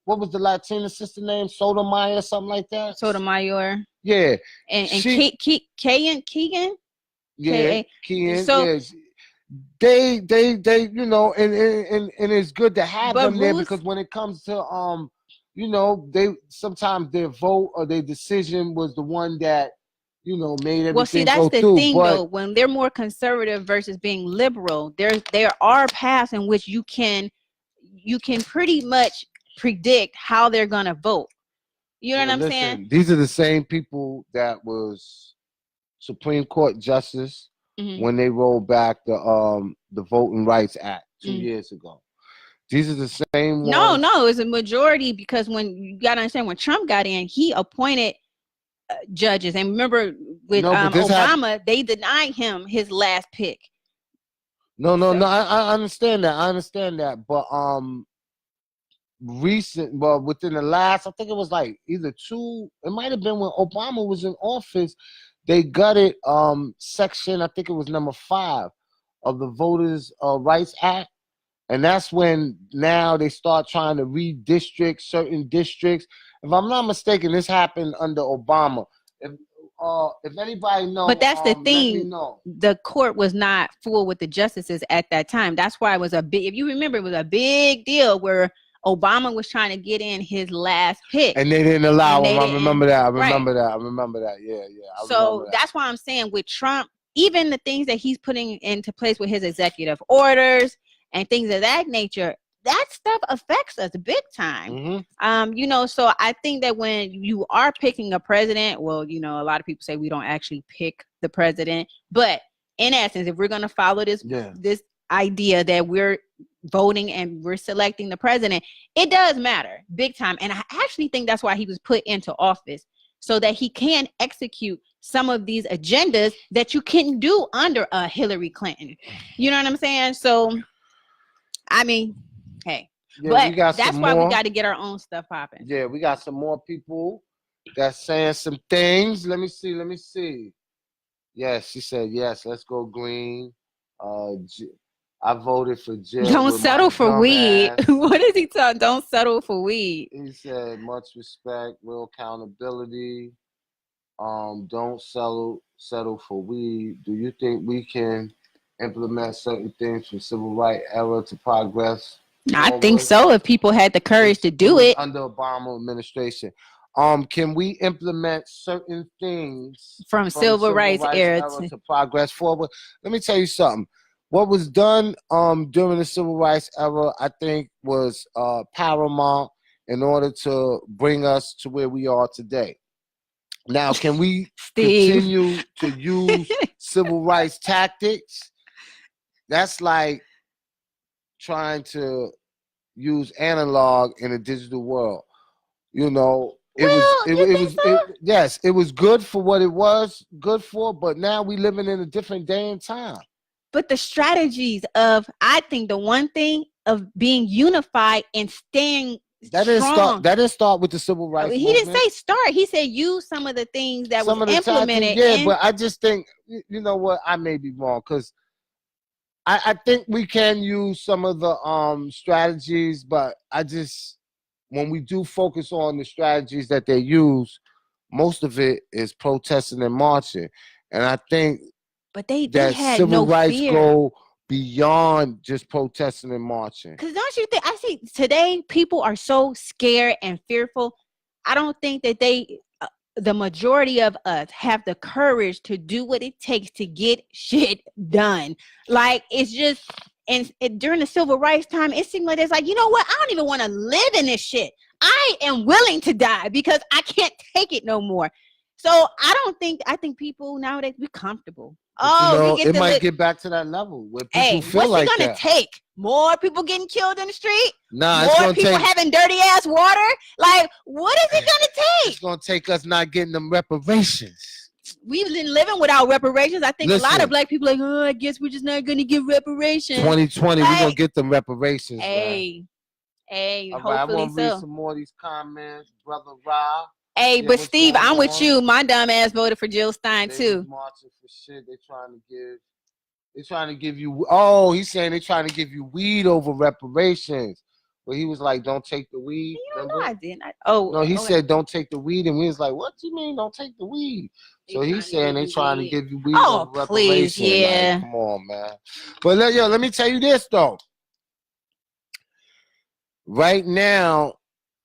what was the Latina sister name? Sotomayor, something like that. Sotomayor. Yeah. And Keegan. Yeah, Keegan. So yes. They you know, and it's good to have them there, because when it comes to you know, they sometimes their vote or their decision was the one that, you know, made everything go through. Well, see, that's the thing, though. When they're more conservative versus being liberal, there are paths in which you can pretty much predict how they're gonna vote. You know what I'm saying? These are the same people that was Supreme Court justice when they rolled back the Voting Rights Act 2 years ago. These are the same ones. No, it's a majority, because when you gotta understand, when Trump got in, he appointed judges, and remember with Obama, they denied him his last pick. No, I understand that, but within the last, I think it was like either 2, it might have been when Obama was in office, they gutted section, I think it was number 5 of the Voters Rights Act. And that's when now they start trying to redistrict certain districts. If I'm not mistaken, this happened under Obama. If anybody knows, but that's the thing. The court was not full with the justices at that time. That's why it was a big. If you remember, it was a big deal where Obama was trying to get in his last pick, and they didn't allow him. I remember that. I remember that. Yeah. So that's why I'm saying with Trump, even the things that he's putting into place with his executive orders and things of that nature, that stuff affects us big time. You know, so I think that when you are picking a president, well, you know, a lot of people say we don't actually pick the president, but in essence, if we're going to follow this idea that we're voting and we're selecting the president, it does matter big time. And I actually think that's why he was put into office, so that he can execute some of these agendas that you couldn't do under Hillary Clinton. You know what I'm saying? So, I mean, hey, but that's why we got to get our own stuff popping. Yeah, we got some more people that's saying some things. Let me see. Yes, she said yes. Let's go green. I voted for Jill. Don't settle for weed. What is he talking? Don't settle for weed. He said much respect, real accountability. Don't settle for weed. Do you think we can implement certain things from civil rights era to progress? I think so, if people had the courage to do it. Under Obama administration. Can we implement certain things from civil rights era to progress forward? Let me tell you something. What was done during the civil rights era, I think, was paramount in order to bring us to where we are today. Now, can we continue to use civil rights tactics? That's like trying to use analog in a digital world. You know, it was good for what it was good for, but now we living in a different day and time. But the strategies of, I think the one thing of being unified and staying strong. That didn't start with the civil rights movement. He didn't say start. He said use some of the things that was implemented. But I just think, you know what, I may be wrong, because I think we can use some of the strategies, but when we do focus on the strategies that they use, most of it is protesting and marching. And I think but they had civil rights fear. Go beyond just protesting and marching. Because don't you think, I see today people are so scared and fearful. I don't think that the majority of us have the courage to do what it takes to get shit done. Like, it's just, and during the civil rights time, it seemed like it's like, you know what? I don't even want to live in this shit. I am willing to die because I can't take it no more. So I think people nowadays, we're comfortable. It might get back to that level where people feel like that. What's it gonna take? More people getting killed in the street? Nah, more people having dirty ass water? Like, what is it gonna take? It's gonna take us not getting them reparations. We've been living without reparations. I think a lot of black people are like, oh, I guess we're just not gonna get reparations. 2020, we're gonna get them reparations. Hey, all hopefully right, I'm gonna read so. some more of these comments, brother Ra. Hey, but Steve, I'm with you. My dumb ass voted for Jill Stein too. Marching for shit. They're trying to give you. Oh, he's saying they're trying to give you weed over reparations. But he was like, "Don't take the weed." No, I didn't. No, he said, "Don't take the weed," and we was like, "What do you mean, don't take the weed?" So he's saying they're trying to give you weed over reparations. Please, yeah. Like, come on, man. But let me tell you this though. Right now,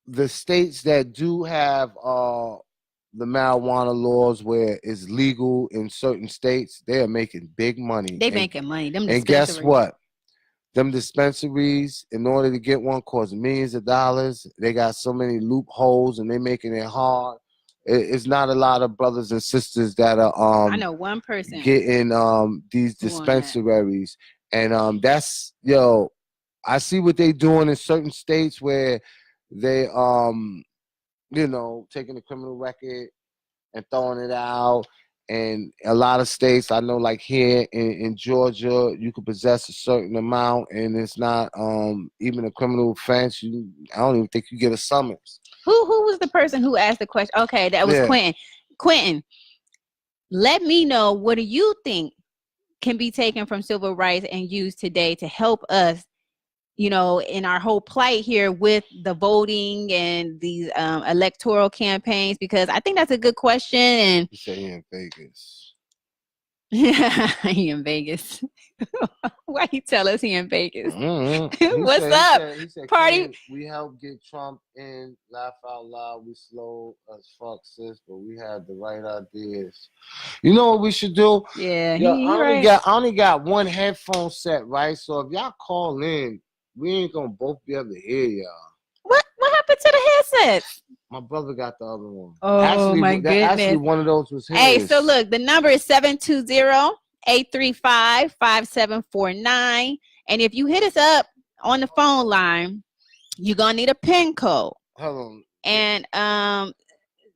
the states that do have the marijuana laws where it's legal in certain states, they are making big money. Making money. And guess what? Them dispensaries, in order to get one, cost millions of dollars. They got so many loopholes, and they're making it hard. It's not a lot of brothers and sisters that are I know one person getting these dispensaries, and that's I see what they doing in certain states where they taking the criminal record and throwing it out. And a lot of states, I know, like here in Georgia, you can possess a certain amount and it's not even a criminal offense. I don't even think you get a summons. Who was the person who asked the question? Okay, that was Quentin. Quentin, let me know, what do you think can be taken from civil rights and used today to help us, in our whole plight here with the voting and these electoral campaigns? Because I think that's a good question. And you say he in Vegas. He in Vegas. Why you tell us he in Vegas? What's up? He said, party? We helped get Trump in. Laugh out loud. We slow as fuck, sis, but we had the right ideas. You know what we should do? Yeah, I only got one headphone set, right? So if y'all call in, we ain't gonna both be able to hear y'all. What happened to the headsets? My brother got the other one. Oh, my goodness. Actually, one of those was his. Hey, so look, the number is 720-835-5749. And if you hit us up on the phone line, you're going to need a PIN code. Hold on. And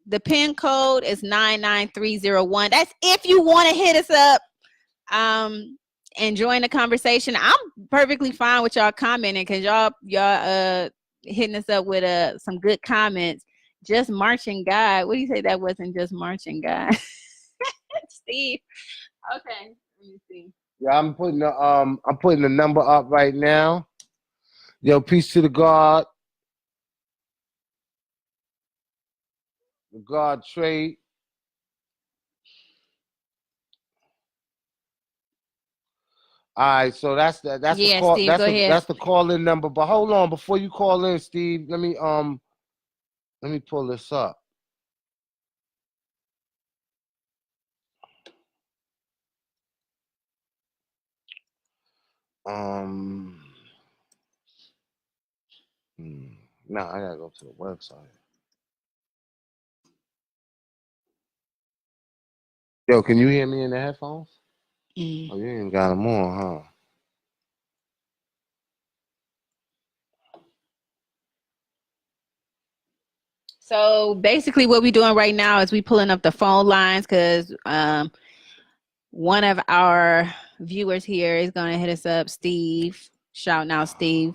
the PIN code is 99301. That's if you want to hit us up and join the conversation. I'm perfectly fine with y'all commenting because y'all hitting us up with some good comments. Just marching guy. What do you say that wasn't just marching guy? Steve. Okay, let me see. Yeah, I'm putting the number up right now. Yo, peace to the God. The God trade. All right, so that's the call. Steve, that's the call-in number. But hold on, before you call in, Steve, let me pull this up. No, I gotta go to the website. Yo, can you hear me in the headphones? Oh, you ain't got them on, huh? So basically what we're doing right now is we pulling up the phone lines because one of our viewers here is going to hit us up, Steve. Shouting out Steve.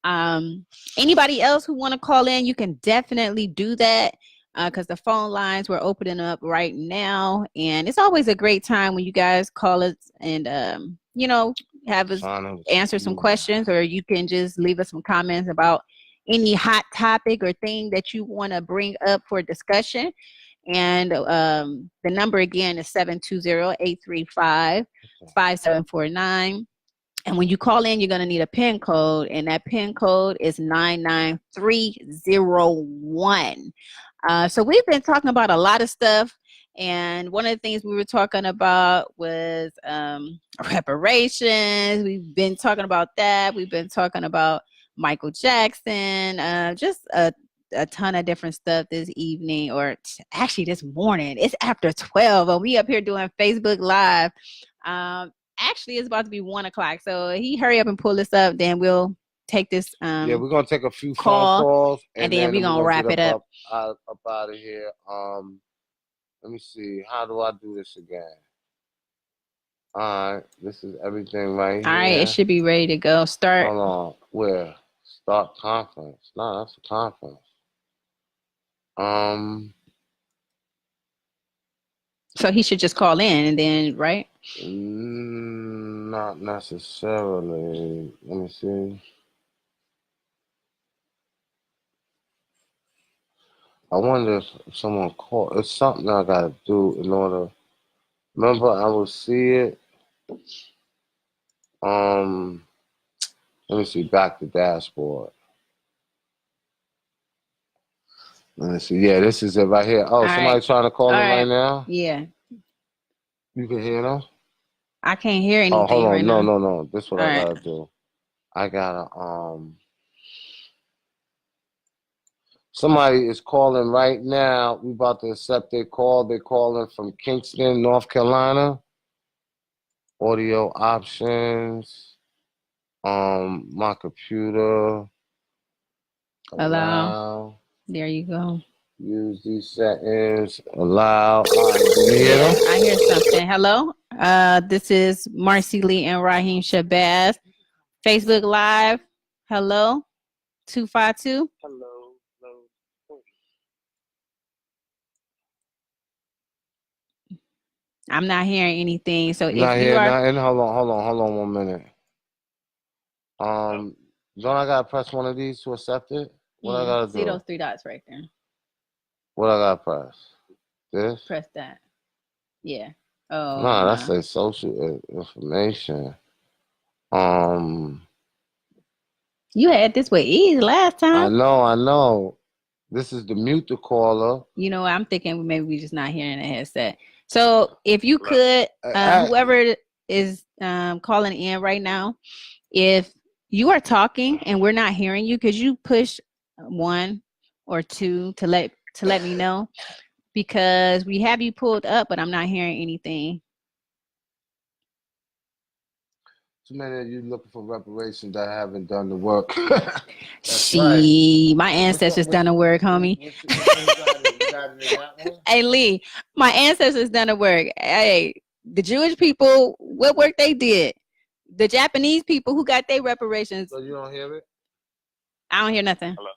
Anybody else who want to call in, you can definitely do that because the phone lines we're opening up right now. And it's always a great time when you guys call us and, have us answer some questions, or you can just leave us some comments about any hot topic or thing that you want to bring up for discussion. And the number again is 720-835-5749. And when you call in, you're going to need a PIN code, and that PIN code is 99301. So we've been talking about a lot of stuff. And one of the things we were talking about was reparations. We've been talking about that. We've been talking about Michael Jackson, just a ton of different stuff this evening, or actually this morning. It's after 12, and we up here doing Facebook Live. Actually, it's about to be 1 o'clock. So he hurry up and pull this up, then we'll take this. Yeah, we're gonna take a few phone calls, and then we're gonna wrap it up. Up out of here. Let me see. How do I do this again? All right, this is everything right here. All right, it should be ready to go. Start. Hold on. Where? Start conference. No, that's a conference. So he should just call in and then, right? Not necessarily. Let me see. I wonder if someone called. It's something I gotta do in order. Remember, I will see it. Let me see. Back to dashboard. Let me see. Yeah, this is it right here. Oh, all somebody trying to call in right now? Yeah. You can hear them? I can't hear anything. Oh, hold on. Right no, now. No. This is what I gotta do. I gotta somebody is calling right now. We about to accept their call. They're calling from Kingston, North Carolina. Audio options. My computer. Allow. There you go. Use these settings. Allow. You hear them? I hear something. Hello. This is Marci Lee and Rahiem Shabazz. Facebook Live. Hello. 252. Hello. I'm not hearing anything. So not if you are nothing. Hold on 1 minute. Don't I gotta press one of these to accept it? What I gotta do? See those 3 dots right there. What I gotta press? This? Press that. Yeah. Oh. No, that's a social information. You had this with ease last time. I know. This is the mute the caller. You know, I'm thinking maybe we just not hearing the headset. So if you could, whoever is calling in right now, if you are talking and we're not hearing you, could you push 1 or 2 to let me know? Because we have you pulled up, but I'm not hearing anything. Too many of you looking for reparations that haven't done the work. My ancestors done the work, homie. Hey, Lee, my ancestors done the work. Hey, the Jewish people, what work they did? The Japanese people who got their reparations. So you don't hear it? I don't hear nothing. Hello.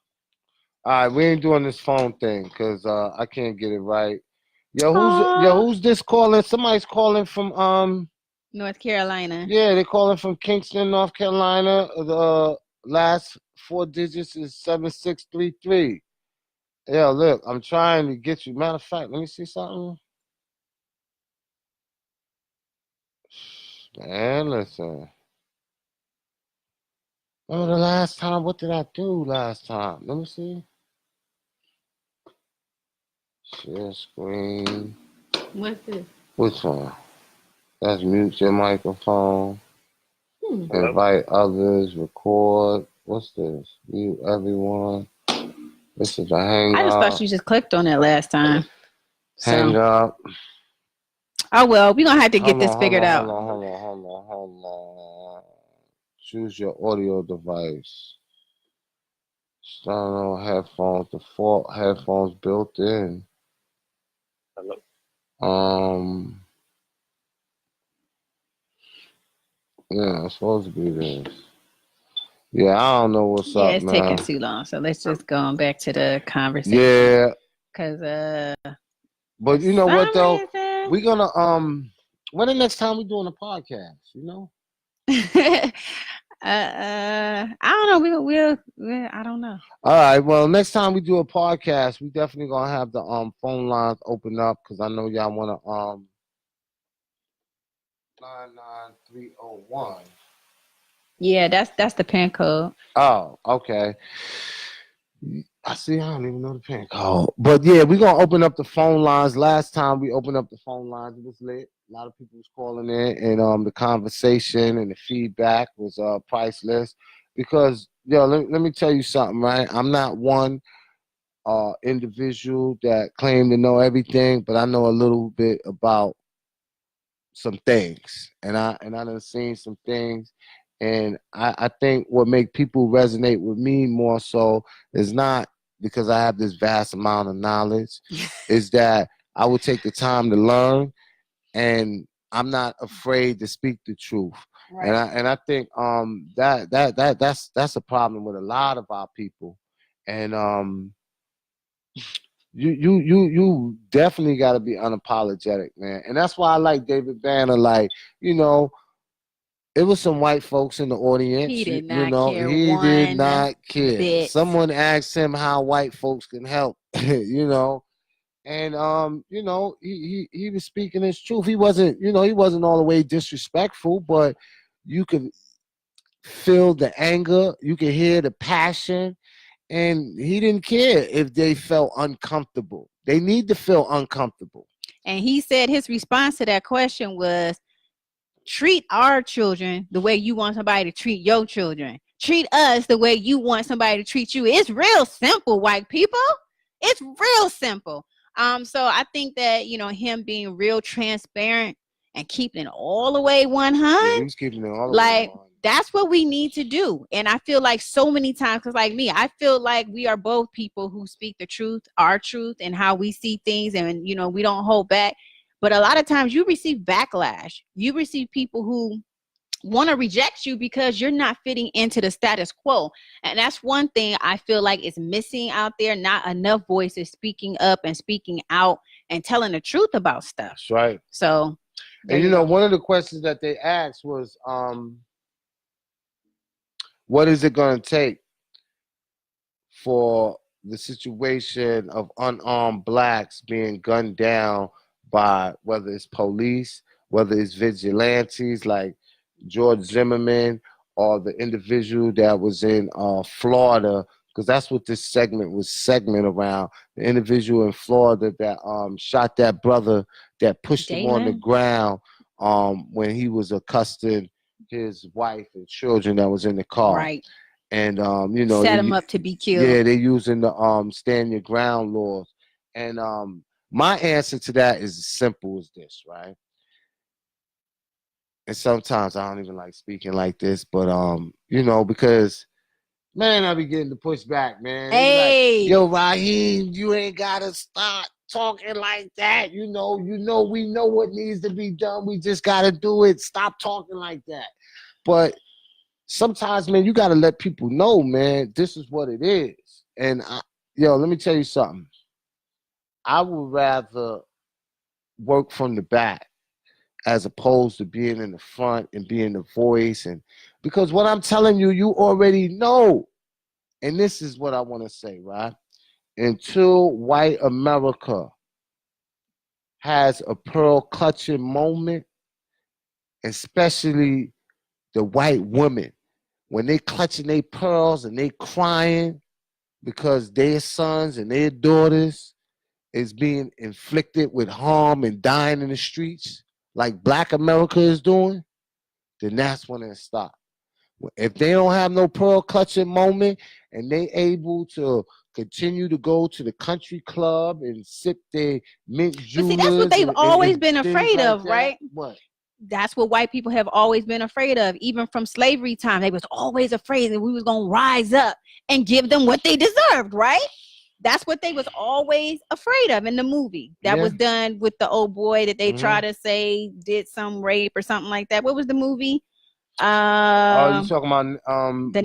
All right, we ain't doing this phone thing because I can't get it right. Who's this calling? Somebody's calling from North Carolina. Yeah, they're calling from Kingston, North Carolina. The last 4 digits is 7633. Yeah, look, I'm trying to get you. Matter of fact, let me see something. Man, listen. Remember the last time? What did I do last time? Let me see. Share screen. What's this? Which one? That's mute your microphone. Invite others. Record. What's this? Mute everyone. This is a hangout. I just thought you just clicked on it last time. Hang up. Oh, well, we're going to have to get this figured out. Hold on. Choose your audio device. Stereo headphones. Default headphones built in. Hello. Yeah, it's supposed to be this. Yeah, I don't know what's up, man. It's taking too long, so let's just go on back to the conversation. Yeah. Because, but you know what, though? We're going to, when the next time we're doing a podcast, you know? I don't know. We'll I don't know. All right. Well, next time we do a podcast, we definitely gonna have the phone lines open up because I know y'all wanna 99301. Yeah, that's the PIN code. Oh, okay. I see. I don't even know the pin code. But yeah, we're gonna open up the phone lines. Last time we opened up the phone lines, it was lit. A lot of people was calling in, and the conversation and the feedback was priceless. Because let me tell you something, right? I'm not one individual that claim to know everything, but I know a little bit about some things, and I done seen some things, and I think what make people resonate with me more so is not because I have this vast amount of knowledge, is that I would take the time to learn, and I'm not afraid to speak the truth. Right. And I think that's a problem with a lot of our people, and you definitely got to be unapologetic, man. And that's why I like David Banner. Like, it was some white folks in the audience. He did not care. He did not care. Bit. Someone asked him how white folks can help, and he was speaking his truth. He wasn't all the way disrespectful, but you could feel the anger, you could hear the passion. And he didn't care if they felt uncomfortable. They need to feel uncomfortable. And he said his response to that question was, treat our children the way you want somebody to treat your children. Treat us the way you want somebody to treat you. It's real simple, white people. It's real simple. So I think that, him being real transparent and keeping it all the way 100. Yeah, he was keeping it all the way 100. That's what we need to do. And I feel like so many times, because like me, I feel like we are both people who speak the truth, our truth, and how we see things. And, we don't hold back. But a lot of times you receive backlash. You receive people who want to reject you because you're not fitting into the status quo. And that's one thing I feel like is missing out there. Not enough voices speaking up and speaking out and telling the truth about stuff. That's right. So, and one of the questions that they asked was, what is it going to take for the situation of unarmed blacks being gunned down by whether it's police, whether it's vigilantes like George Zimmerman, or the individual that was in Florida, because that's what this segment was around. The individual in Florida that shot that brother that pushed him on the ground when he was accosting his wife and children that was in the car. Right. And set him up to be killed. Yeah, they're using the stand your ground laws. And my answer to that is as simple as this, right? And sometimes I don't even like speaking like this, but because man, I be getting the pushback, man. Hey, like, yo, Rahiem, you ain't gotta stop talking like that. We know what needs to be done. We just gotta do it. Stop talking like that. But sometimes, man, you gotta let people know, man, this is what it is. And let me tell you something. I would rather work from the back as opposed to being in the front and being the voice. And because what I'm telling you, you already know. And this is what I want to say, right? Until white America has a pearl clutching moment, especially the white women, when they clutching their pearls and they crying because their sons and their daughters is being inflicted with harm and dying in the streets like Black America is doing, then that's when it stops. If they don't have no pearl clutching moment and they able to continue to go to the country club and sip their mint juleps. See, that's what they've always been afraid of, right? What? That's what white people have always been afraid of. Even from slavery time, they was always afraid that we was going to rise up and give them what they deserved, right? That's what they was always afraid of in the movie. That was done with the old boy that they try to say did some rape or something like that. What was the movie? You talking about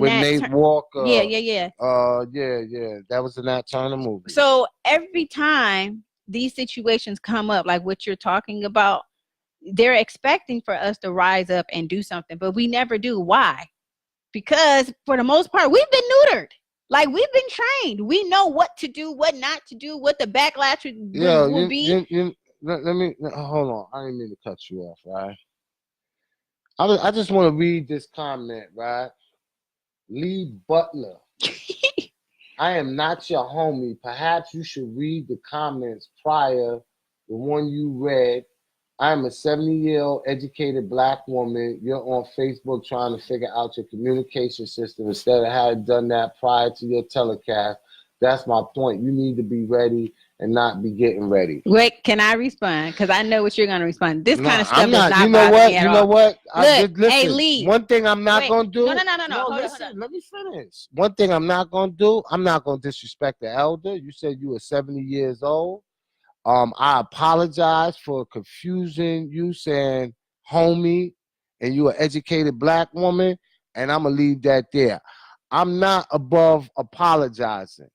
with Nate Walker? Yeah. Yeah. That was the Nat Turner movie. So every time these situations come up, like what you're talking about, they're expecting for us to rise up and do something, but we never do. Why? Because for the most part, we've been neutered. Like, we've been trained. We know what to do, what not to do, what the backlash will be. Let me hold on. I didn't mean to cut you off, right? I just want to read this comment, right? Lee Butler. I am not your homie. Perhaps you should read the comments prior, the one you read. I'm a 70-year-old educated black woman. You're on Facebook trying to figure out your communication system instead of having done that prior to your telecast. That's my point. You need to be ready and not be getting ready. Wait, can I respond? Because I know what you're going to respond. This kind of stuff I'm not. does not You know bother what? me at You all. know what? Look, listen, hey, Lee. one thing I'm not going to do. No. Hold listen, on. let me finish. One thing I'm not going to do. I'm not going to disrespect the elder. You said you were 70 years old. I apologize for confusing you saying homie and you an educated black woman, and I'm gonna leave that there. I'm not above apologizing.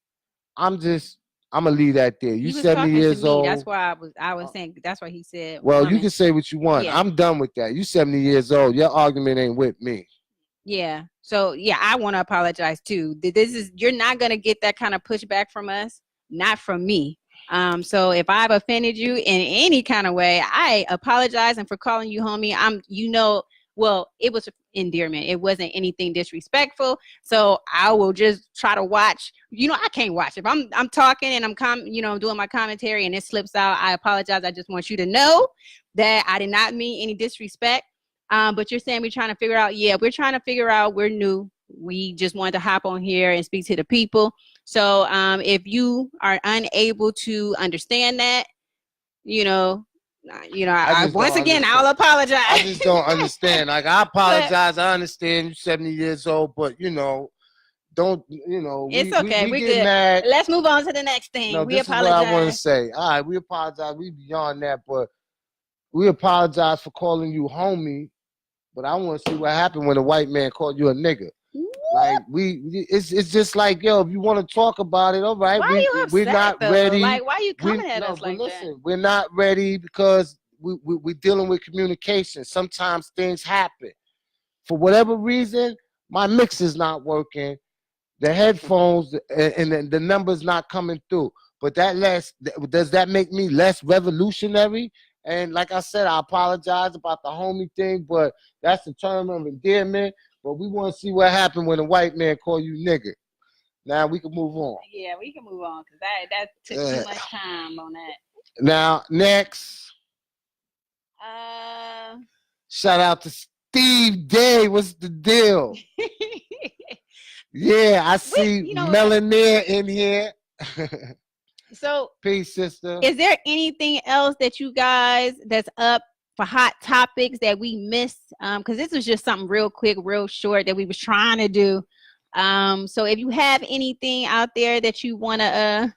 I'm gonna leave that there. You 70 years old. That's why I was saying that's why he said. Well, woman. You can say what you want. Yeah. I'm done with that. You 70 years old. Your argument ain't with me. Yeah. So yeah, I want to apologize too. You're not gonna get that kind of pushback from us, not from me. So if I've offended you in any kind of way, I apologize. And for calling you homie, it was endearment. It wasn't anything disrespectful. So I will just try to watch. I can't watch. If I'm talking and I'm doing my commentary and it slips out, I apologize. I just want you to know that I did not mean any disrespect. But you're saying we're trying to figure out. Yeah, we're trying to figure out. We're new. We just wanted to hop on here and speak to the people. So if you are unable to understand that, once again, I'll apologize. I just don't understand. Like, I apologize. I understand you're 70 years old, but don't. It's okay. We We're get good. mad. Let's move on to the next thing. No, we this apologize. is what I want to say. All right, we apologize. We beyond that, but we apologize for calling you homie. But I want to see what happened when a white man called you a nigga. Like it's just like, yo, if you want to talk about it, all right. Why are you upset, we're not though? ready. Like, why are you coming at us like listen, that? We're not ready because we're dealing with communication. Sometimes things happen. For whatever reason, my mix is not working. The headphones and the numbers not coming through. But does that make me less revolutionary? And like I said, I apologize about the homie thing, but that's the term of endearment. But we want to see what happened when a white man call you nigga. Now we can move on. Yeah, we can move on because that took too much time on that. Now, next. Shout out to Steve Day. What's the deal? Yeah, I see Melanair in here. So, peace, sister. Is there anything else that you guys that's up for hot topics that we missed? Because this was just something real quick, real short that we was trying to do. So if you have anything out there that you want to